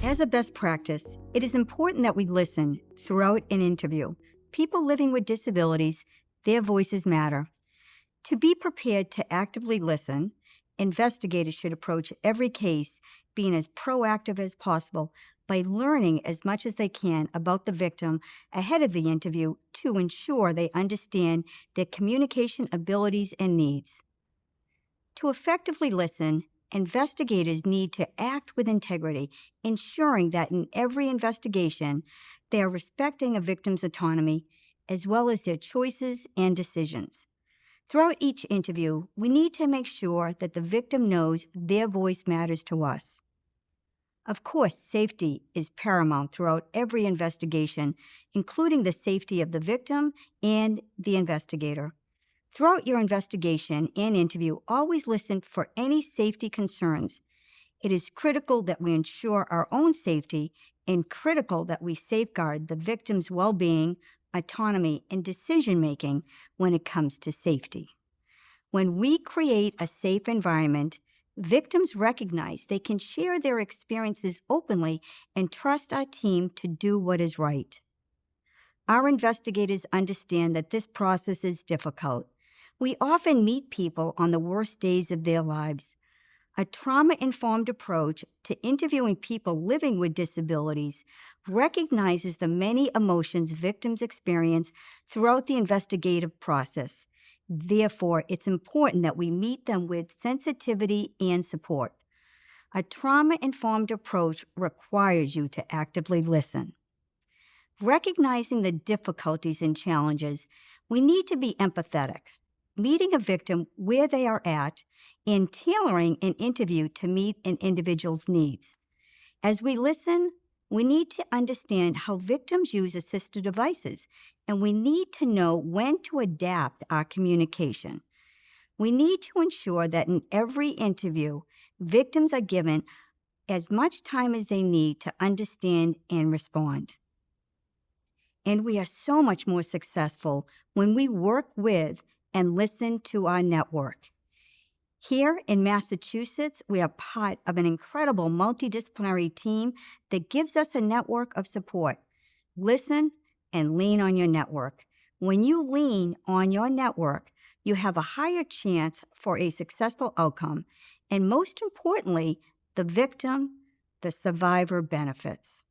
As a best practice, it is important that we listen throughout an interview. People living with disabilities, their voices matter. To be prepared to actively listen, investigators should approach every case being as proactive as possible by learning as much as they can about the victim ahead of the interview to ensure they understand their communication abilities and needs. To effectively listen, investigators need to act with integrity, ensuring that in every investigation, they are respecting a victim's autonomy as well as their choices and decisions. Throughout each interview, we need to make sure that the victim knows their voice matters to us. Of course, safety is paramount throughout every investigation, including the safety of the victim and the investigator. Throughout your investigation and interview, always listen for any safety concerns. It is critical that we ensure our own safety and critical that we safeguard the victim's well-being, autonomy, and decision-making when it comes to safety. When we create a safe environment, victims recognize they can share their experiences openly and trust our team to do what is right. Our investigators understand that this process is difficult. We often meet people on the worst days of their lives. A trauma-informed approach to interviewing people living with disabilities recognizes the many emotions victims experience throughout the investigative process. Therefore, it's important that we meet them with sensitivity and support. A trauma-informed approach requires you to actively listen. Recognizing the difficulties and challenges, we need to be empathetic, meeting a victim where they are at, and tailoring an interview to meet an individual's needs. As we listen, we need to understand how victims use assistive devices, and we need to know when to adapt our communication. We need to ensure that in every interview, victims are given as much time as they need to understand and respond. And we are so much more successful when we work with and listen to our network. Here in Massachusetts, we are part of an incredible multidisciplinary team that gives us a network of support. Listen and lean on your network. When you lean on your network, you have a higher chance for a successful outcome, and most importantly, the victim, the survivor benefits.